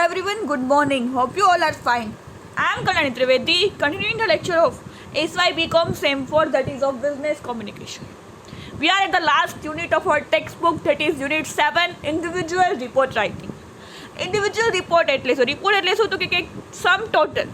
everyone, good morning. Hope you all are fine. I am Kalani Trivedi, continuing the lecture of SY BCom Sem 4, that is of Business Communication. We are at the last unit of our textbook, that is Unit 7, Individual Report Writing. Individual report એટલે શું તો કે સમ total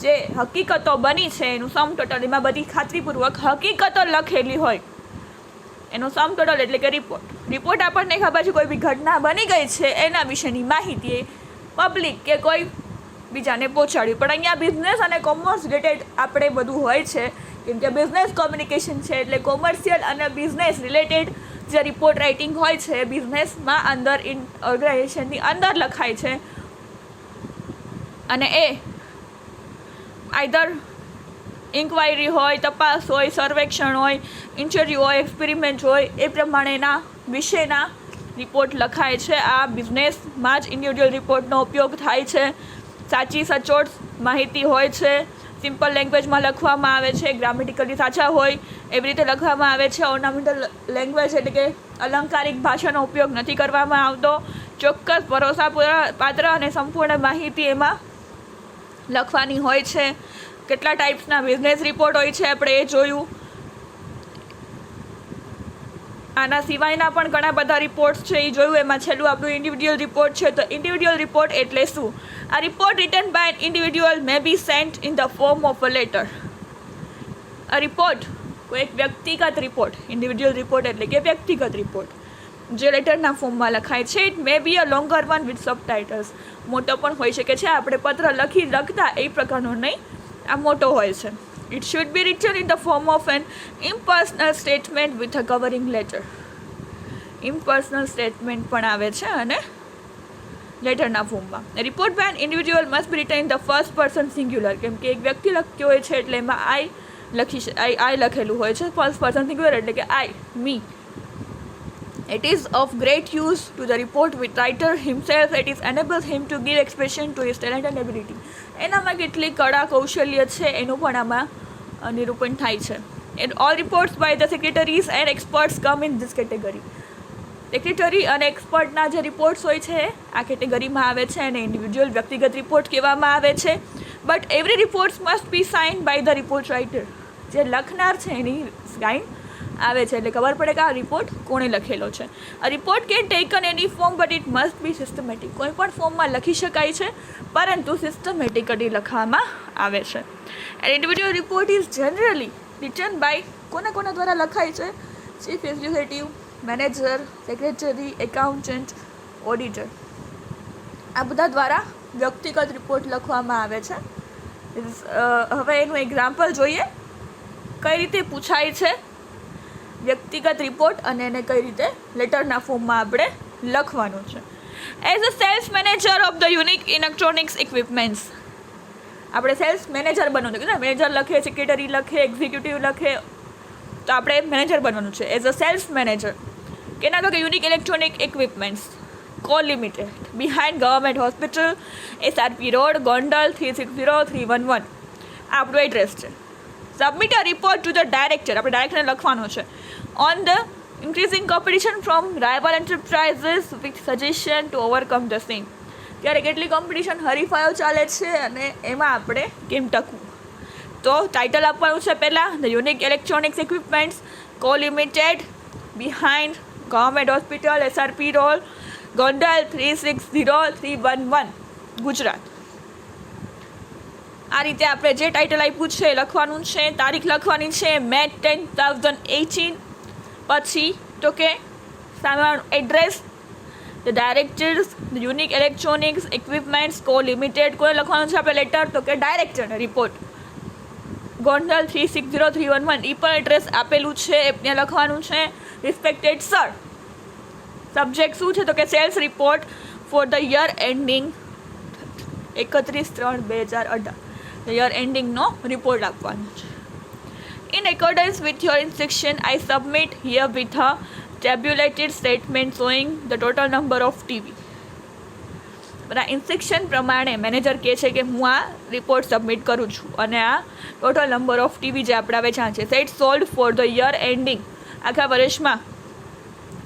જે હકીકતો બની છે એનું સમ total, એમાં બધી ખાતરીપૂર્વક હકીકતો લખેલી હોય એનો સમ ટોટલ એટલે કે રિપોર્ટ આપણને ખબર છે કોઈ બી ઘટના બની ગઈ છે એના વિશેની માહિતી પબ્લિક કે કોઈ બીજાને પહોંચાડવી. પણ અહીંયા બિઝનેસ અને કોમર્સ રિલેટેડ આપણે બધું હોય છે, કેમ કે બિઝનેસ કોમ્યુનિકેશન છે એટલે કોમર્શિયલ અને બિઝનેસ રિલેટેડ જે રિપોર્ટ રાઇટિંગ હોય છે બિઝનેસમાં અંદર ઓર્ગેનાઇઝેશનની અંદર લખાય છે અને એ આઈધર ઇન્ક્વાયરી હોય, તપાસ હોય, સર્વેક્ષણ હોય, ઇન્ટરવ્યૂ હોય, એક્સપેરિમેન્ટ હોય, એ પ્રમાણેના વિષયના રિપોર્ટ લખાય છે. આ બિઝનેસમાં જ ઇન્ડિવિડ્યુઅલ રિપોર્ટનો ઉપયોગ થાય છે. સાચી સચોટ માહિતી હોય છે, સિમ્પલ લેંગ્વેજમાં લખવામાં આવે છે, ગ્રામેટિકલી સાચા હોય એવી રીતે લખવામાં આવે છે. ઓર્નામેન્ટલ લેંગ્વેજ એટલે કે અલંકારિક ભાષાનો ઉપયોગ નથી કરવામાં આવતો. ચોક્કસ ભરોસાપાત્ર અને સંપૂર્ણ માહિતી એમાં લખવાની હોય છે. કેટલા ટાઈપ્સના બિઝનેસ રિપોર્ટ હોય છે આપણે એ જોયું. આના સિવાયના પણ ઘણા બધા રિપોર્ટ્સ છે એ જોયું. એમાં છેલ્લું આપણું ઇન્ડિવિડ્યુઅલ રિપોર્ટ છે. તો ઇન્ડિવિડ્યુઅલ રિપોર્ટ એટલે શું? આ report written by an individual may be sent in the form of a letter. આ રિપોર્ટ કોઈ એક વ્યક્તિગત રિપોર્ટ, ઇન્ડિવિડ્યુઅલ રિપોર્ટ એટલે કે વ્યક્તિગત રિપોર્ટ જે લેટરના ફોર્મમાં લખાય છે. It may be a longer one with subtitles. મોટો પણ હોઈ શકે છે, આપણે પત્ર લખતા એ પ્રકારનો નહીં, આ મોટો હોય છે. It should be written in the form of an impersonal statement with a covering letter. Impersonal statement પણ આવે છે અને લેટરના ફોર્મમાં. Report by an individual must be written in the first person singular, કેમ કે એક વ્યક્તિ લખતી હોય છે એટલે એમાં આઈ લખેલું હોય છે. ફર્સ્ટ પર્સન સિંગ્યુલર એટલે કે આઈ, મી. It is of great use to the report with writer himself. It is enables him to give expression to his talent and ability. એનામાં કેટલી કળા કૌશલ્ય છે એનું પણ આમાં નિરૂપણ થાય છે. And all reports by the secretaries and experts come in this category. Secretary અને એક્સપર્ટના જે રિપોર્ટ્સ હોય છે આ કેટેગરીમાં આવે છે અને ઇન્ડિવિડ્યુઅલ વ્યક્તિગત રિપોર્ટ કહેવામાં આવે છે. But every reports must be sign by the report writer. જે લખનાર છે એની સાઇન આવે છે એટલે ખબર પડે કે આ રિપોર્ટ કોણે લખેલો છે. આ report can taken any form but it must be systematic. કોઈ પણ ફોર્મમાં લખી શકાય છે પરંતુ સિસ્ટમેટિકલી લખવામાં આવે છે. And individual report is generally written by કોના દ્વારા લખાય છે? Chief executive, manager, secretary, accountant, auditor, આ બધા દ્વારા વ્યક્તિગત રિપોર્ટ લખવામાં આવે છે. હવે એનું એક્ઝામ્પલ જોઈએ કઈ રીતે પૂછાય છે વ્યક્તિગત રિપોર્ટ અને એને કઈ રીતે લેટરના ફોર્મમાં આપણે લખવાનું છે. As a sales manager of the unique electronics equipments. આપણે સેલ્સ મેનેજર બનવાનું છે. મેનેજર લખે, સેક્રેટરી લખે, એક્ઝિક્યુટિવ લખે, તો આપણે મેનેજર બનવાનું છે. એઝ અ સેલ્સ મેનેજર કેના તો કે unique electronic equipments co limited, behind government hospital, SRP road, Gondal 360311. આપણું એડ્રેસ છે. Submit a report to the director. આપણે ડાયરેક્ટરને લખવાનો છે. On the increasing competition from rival enterprises with suggestion to overcome the same. ત્યારે કેટલી કોમ્પિટિશન હરીફાઈઓ ચાલે છે અને એમાં આપણે કેમ ટકવું. તો ટાઇટલ આપવાનું છે પહેલાં, the unique electronics equipments co limited, behind government hospital, SRP road, Gondal 360311, Gujarat. આ રીતે આપણે જે ટાઇટલ આપ્યું છે એ લખવાનું છે. તારીખ લખવાની છે May 10, 2018. પછી તો કે સામેવાળું address, the directors, the unique electronics equipments co limited. કોઈ લખવાનું છે આપણે લેટર તો કે ડાયરેક્ટરને રિપોર્ટ, ગોંડલ 360311. એ પણ એડ્રેસ આપેલું છે, ત્યાં લખવાનું છે. રિસ્પેક્ટેડ સર, સબ્જેક્ટ શું છે તો કે sales report for the year ending 31/3/2018. The year એન્ડિંગનો રિપોર્ટ આપવાનો છે. In accordance with your instruction I submit here with a tabulated statement showing the total number of TV. બરાબર, ઇન્સ્ટ્રક્શન પ્રમાણે manager કહે છે કે હું આ રિપોર્ટ સબમિટ કરું છું અને આ ટોટલ નંબર ઓફ ટીવી જે આપણા વેચાણ છે set sold four the year ending, આખા વર્ષમાં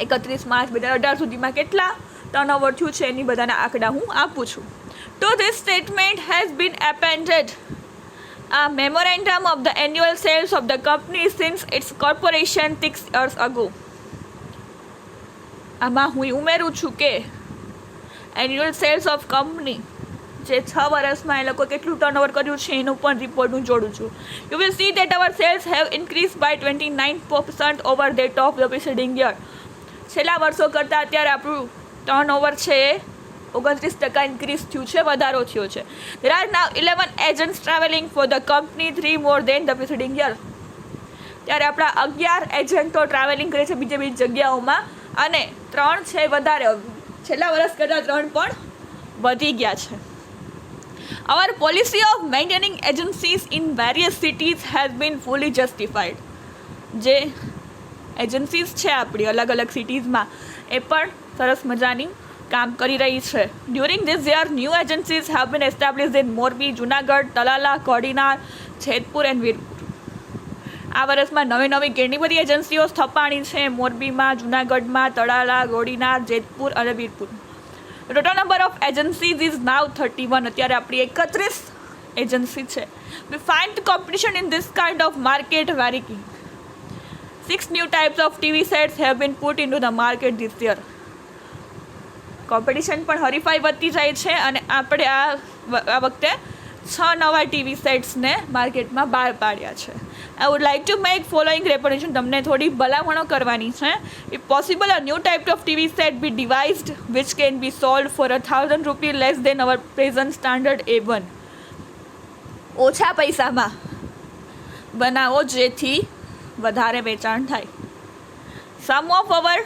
31 માર્ચ 2018 સુધીમાં કેટલા ટર્નઓવર થયું છે એની બધાના આંકડા હું આપું છું. તો this statement has been appended a memorandum of the annual sales of the company since its corporation 6 years ago. આમાં હું ઉમેરું છું કે એન્યુઅલ સેલ્સ ઓફ કંપની જે 6 વર્ષમાં એ લોકો કેટલું ટર્નઓવર કર્યું છે એનું પણ રિપોર્ટ હું જોડું છું. You will see that our sales have increase by 29% over that of the preceding year. છેલ્લા વર્ષો કરતાં અત્યારે આપણું ટર્નઓવર છે એ 29% ઇન્ક્રીઝ થયું છે, વધારો થયો છે. There are now 11 agents traveling for the company, 3 more than the preceding year. ત્યારે આપણા 11 એજન્ટો ટ્રાવેલિંગ કરે છે બીજી જગ્યાઓમાં અને 3 છે વધારે, છેલ્લા વર્ષ કરતાં 3 પણ વધી ગયા છે. Our policy of maintaining agencies in various cities has been fully justified. જે એજન્સીસ છે આપણી અલગ અલગ સિટીઝમાં એ પણ સરસ મજાની કામ કરી રહી છે. During this year new agencies have been established in Morbi, Junagadh, Talala, Kodinar, Jetpur and Virpur. આ વર્ષમાં નવી ઘણી બધી એજન્સીઓ સ્થપાણી છે મોરબીમાં, જુનાગઢમાં, તળાલા, ગોડીનાર, જેતપુર અને Virpur. Total number of agencies is now 31. અત્યારે આપણી 31 એજન્સી છે. We find competition in this kind of market very key. 6 new types of TV sets have been put into the market this year. Competition પણ હરીફાઈ વધતી જાય છે અને આપણે આ વખતે 6 નવા ટીવી સેટ્સને માર્કેટમાં બહાર પાડ્યા છે. I would like to make following recommendation. તમને થોડી ભલામણો કરવાની છે. If possible a new type of TV set be devised which can be sold for ₹1,000 less than our present standard A1. ઓછા પૈસામાં બનાવો જેથી વધારે વેચાણ થાય. Some of our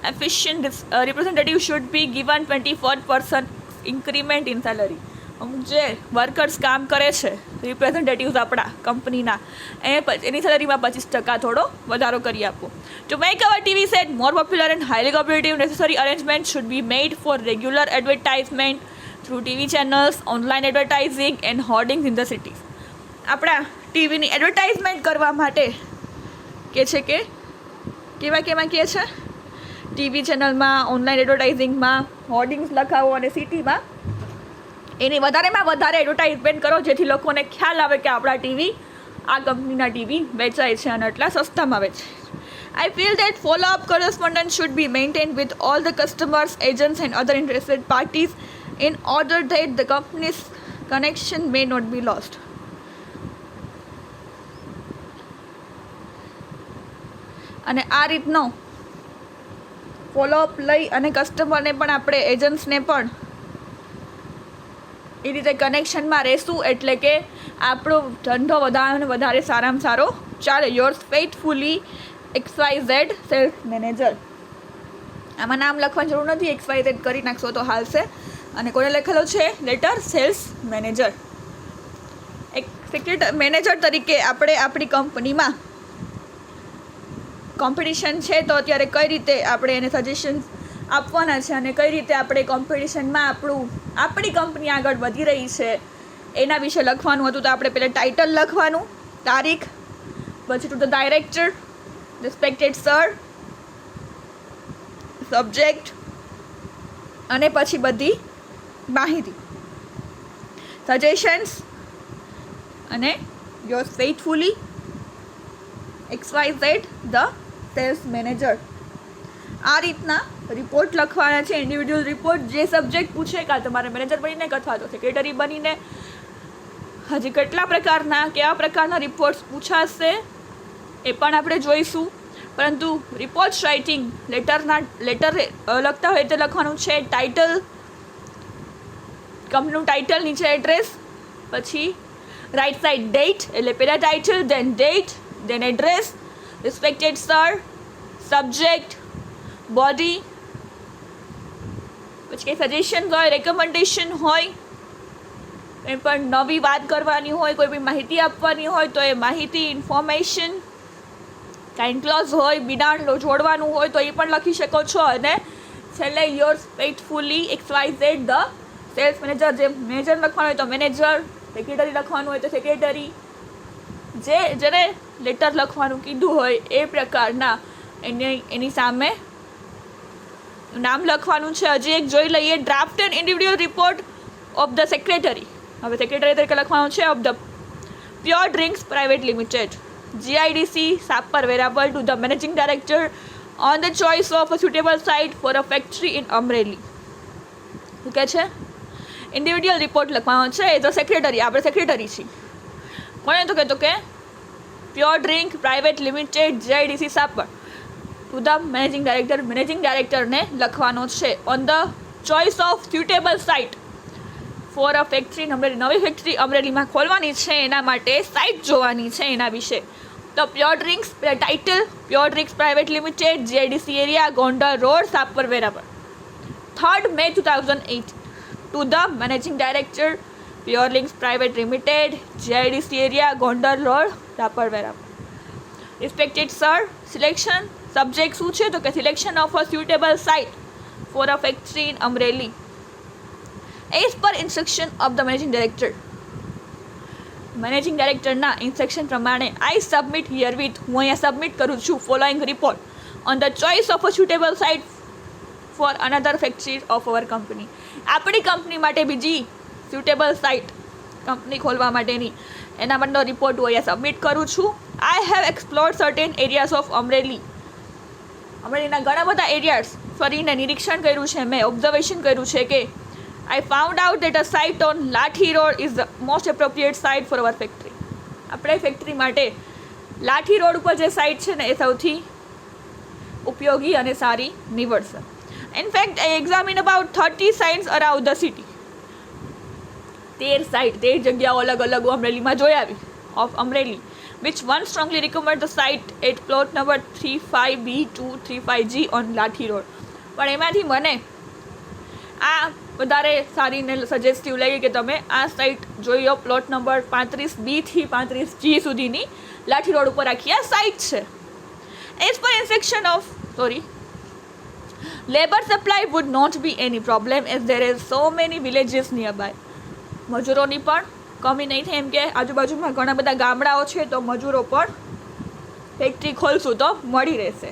efficient representative should be given 24% increment in salary. અમુક જે workers કામ કરે છે રિપ્રેઝેન્ટેટિવ્સ આપણા કંપનીના એની સેલરીમાં 25% થોડો વધારો કરી આપો. To make hour TV set more popular and highly competitive necessary arrangement should be made for regular advertisement through TV channels, online advertising and hoardings in the cities. આપણા ટીવીની એડવર્ટાઇઝમેન્ટ કરવા માટે કે છે કે કેવા કહે છે ટીવી ચેનલમાં, ઓનલાઈન એડવર્ટાઇઝિંગમાં હોર્ડિંગ્સ લખાવો અને સિટીમાં એની વધારેમાં વધારે એડવર્ટાઇઝમેન્ટ કરો જેથી લોકોને ખ્યાલ આવે કે આપણા ટીવી આ કંપનીના ટીવી વેચાય છે અને એટલા સસ્તામાં વેચાય છે. I feel that follow up correspondence should be maintained with all the customers, agents and other interested parties in order that the company's connection may not be lost. અને આ રીતનો ફોલોઅપ લઈ અને કસ્ટમરને પણ આપણે એજન્ટ્સને પણ એ રીતે કનેક્શનમાં રહેશું એટલે કે આપણો ધંધો વધારે સારામાં સારો ચાલે. Yours faithfully XYZ sales manager. આમાં નામ લખવાની જરૂર નથી, XYZ કરી નાખશો તો હાલશે. અને કોને લખેલો છે લેટર? Sales manager. એક સેક્રેટરી મેનેજર તરીકે આપણે આપણી કંપનીમાં કોમ્પિટિશન છે તો અત્યારે કઈ રીતે આપણે એને સજેશન આપવાના છે અને કઈ રીતે આપણે કોમ્પિટિશનમાં આપણી કંપની આગળ વધી રહી છે એના વિશે લખવાનું હતું. તો આપણે પહેલાં ટાઇટલ લખવાનું, તારીખ, પછી to the director, respected sir, subject અને પછી બધી માહિતી, સજેશન્સ અને yours faithfully XYZ the sales manager. આ રીતના રિપોર્ટ લખવાના છે, ઇન્ડિવિડ્યુઅલ રિપોર્ટ. જે સબ્જેક્ટ પૂછે કાં તમારે મેનેજર બનીને અથવા તો સેક્રેટરી બનીને હજી કેવા પ્રકારના રિપોર્ટ્સ પૂછાશે એ પણ આપણે જોઈશું. પરંતુ રિપોર્ટ્સ રાઇટિંગ લેટર લખતા હોય તે લખવાનું છે ટાઇટલ, કંપનીનું ટાઇટલ, નીચે એડ્રેસ, પછી રાઇટ સાઇડ ડેટ એટલે પહેલાં title, then date, then address, respected sir, subject, body, પછી કંઈ સજેશન હોય, રેકમેન્ડેશન હોય, કંઈ પણ નવી વાત કરવાની હોય, કોઈ બી માહિતી આપવાની હોય તો એ માહિતી, ઇન્ફોર્મેશન, કાંઈ ક્લોઝ હોય, બિડાણ જોડવાનું હોય તો એ પણ લખી શકો છો. અને છેલ્લે yours faithfully XYZ the sales manager. જે મેનેજર લખવાનું હોય તો મેનેજર, સેક્રેટરી લખવાનું હોય તો સેક્રેટરી, જેને લેટર લખવાનું કીધું હોય એ પ્રકારના એની સામે નામ લખવાનું છે. હજી એક જોઈ લઈએ, draft and individual report of the secretary. હવે સેક્રેટરી તરીકે લખવાનું છે of the pure drinks private limited, GIDC Sapar Veraval, to the managing director on the choice of a suitable site for a factory in Amreli. શું કહે છે? ઇન્ડિવિડ્યુઅલ રિપોર્ટ લખવાનો છે as a secretary. આપણે સેક્રેટરી છીએ. કોને તો કે pure drink private limited, GIDC Sapar, to the managing director. Managing ડાયરેક્ટરને લખવાનો છે on the choice of suitable site for a factory in Amreli. નવી ફેક્ટરી અમરેલીમાં ખોલવાની છે, એના માટે સાઇટ જોવાની છે એના વિશે. તો pure drinks title, pure drinks private limited, GIDC area, Gondal road, Sapar Veraval, 3rd May 2008. To the managing director, pure drinks private limited, GIDC area, Gondal road, Sapar Veraval. Respected sir, selection subject શું છે? તો કે selection of a suitable site for a factory in Amreli as per instruction of the managing director. Managing ડાયરેક્ટરના instruction પ્રમાણે I submit here with, હું અહીંયા submit કરું છું, following report on the choice of a suitable site for another factory of our company. આપણી company માટે બીજી suitable site company ખોલવા માટેની, એના માટેનો રિપોર્ટ હું અહીંયા સબમિટ કરું છું. I have explored certain areas of Amreli. અમરેલીના ઘણા બધા એરિયાઝ ફરીને નિરીક્ષણ કર્યું છે, મેં ઓબ્ઝર્વેશન કર્યું છે કે I found out that a site on Lathi Road is the most appropriate site for our factory. આપણે ફેક્ટરી માટે લાઠી રોડ ઉપર જે સાઇટ છે ને એ સૌથી ઉપયોગી અને સારી નીવડશે. In fact, I examined about 30 sites around the city. 13 જગ્યાઓ અલગ અલગ અમરેલીમાં જોઈ આવી of Amreli, which one strongly recommend the site at plot number 35B235G on Lathi Road. પણ એમાંથી મને આ વધારે સારીને સજેસ્ટિવ લાગી કે તમે આ સાઇટ જોઈ લો. પ્લોટ નંબર 35B થી 35G સુધીની લાઠી રોડ ઉપર આખી આ સાઇટ છે. As per instruction of labour supply would not be any problem as there is so many villages nearby. મજૂરોની પણ કમી નહીં થાય, એમ કે આજુબાજુમાં ઘણા બધા ગામડાઓ છે, તો મજૂરો પણ ફેક્ટરી ખોલશું તો મળી રહેશે.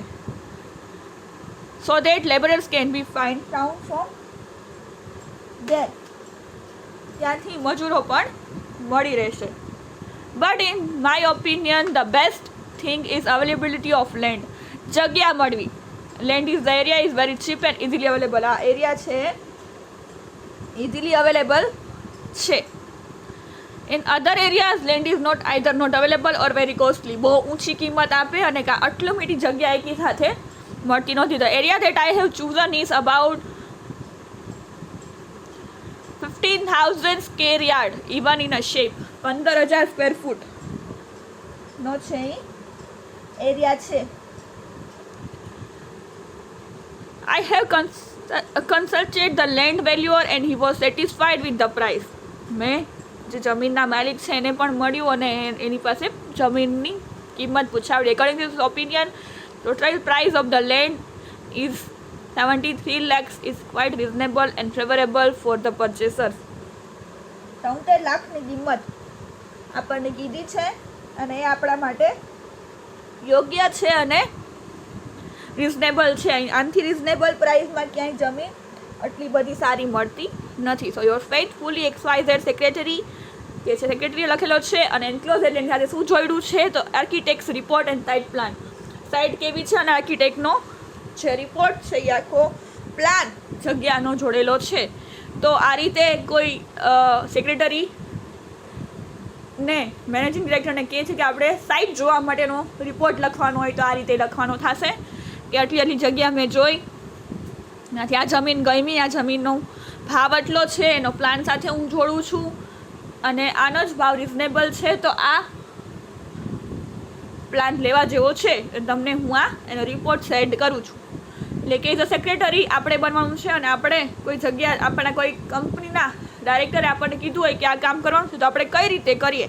So that labourers can be find down from there. ત્યાંથી મજૂરો પણ મળી રહેશે. But in my opinion the best thing is availability of land. જગ્યા મળવી. Land is the area is very cheap and easily available. આ એરિયા છે easily available છે. In other areas land is not available or very costly. બહુ ઊંચી કિંમત આપે અને આટલી મીઠી જગ્યા એકી સાથે મળતી નહોતી. The area that I have chosen is about 15,000 square yard even in a shape. 15,000 square foot નો છે એરિયા છે. I have consulted the land valuer and he was satisfied with the price. મેં જે જમીનના માલિક છે એને પણ મળ્યું અને એની પાસે જમીનની કિંમત પૂછાવડી. According to his opinion, total price of the land is 73 lakhs is quite reasonable and favorable for the purchasers. 73 લાખની કિંમત આપણને કીધી છે અને એ આપણા માટે યોગ્ય છે અને રિઝનેબલ છે. આનાથી રિઝનેબલ પ્રાઇસમાં ક્યાંય જમીન આટલી બધી સારી મળતી નથી. સો યોર ફેથફુલી XYZ સેક્રેટરી કે છે, સેક્રેટરીએ લખેલો છે અને એન્ક્લોઝ એટલે એની સાથે શું જોડ્યું છે તો architects report and site plan. Site કેવી છે અને આર્કિટેક્ટનો જે રિપોર્ટ છે એ આખો પ્લાન જગ્યાનો જોડેલો છે. તો આ રીતે કોઈ સેક્રેટરી ને મેનેજિંગ ડિરેક્ટરને કહે છે કે આપણે સાઇટ જોવા માટેનો રિપોર્ટ લખવાનો હોય તો આ રીતે લખવાનો થશે કે આટલી જગ્યા મેં જોઈ, ત્યાંથી આ જમીન ગમી, આ જમીનનો ભાવ આટલો છે, એનો પ્લાન સાથે હું જોડું છું અને આનો જ ભાવ રિઝનેબલ છે, તો આ પ્લાન લેવા જેવો છે. તમને હું આ એનો રિપોર્ટ સેન્ડ કરું છું. એટલે કે એઝ અ સેક્રેટરી આપણે બનવાનું છે અને આપણે કોઈ જગ્યા આપણા કોઈ કંપનીના ડાયરેક્ટરે આપણને કીધું હોય કે આ કામ કરવાનું છે તો આપણે કઈ રીતે કરીએ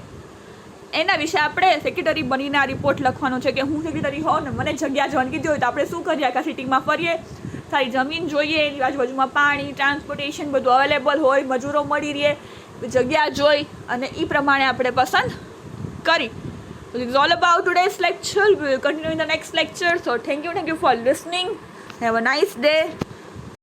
એના વિશે આપણે સેક્રેટરી બનીને આ રિપોર્ટ લખવાનો છે કે હું સેક્રેટરી હોઉં ને મને જગ્યા જવાની કીધી હોય તો આપણે શું કરીએ, આખા સિટીમાં ફરીએ, સારી જમીન જોઈએ, એની આજુબાજુમાં પાણી, ટ્રાન્સપોર્ટેશન બધું અવેલેબલ હોય, મજૂરો મળી રહે, જગ્યા જોઈ અને એ પ્રમાણે આપણે પસંદ કરી. So this is all about today's lecture. We will continue in the next lecture. So thank you for listening. Have a nice day.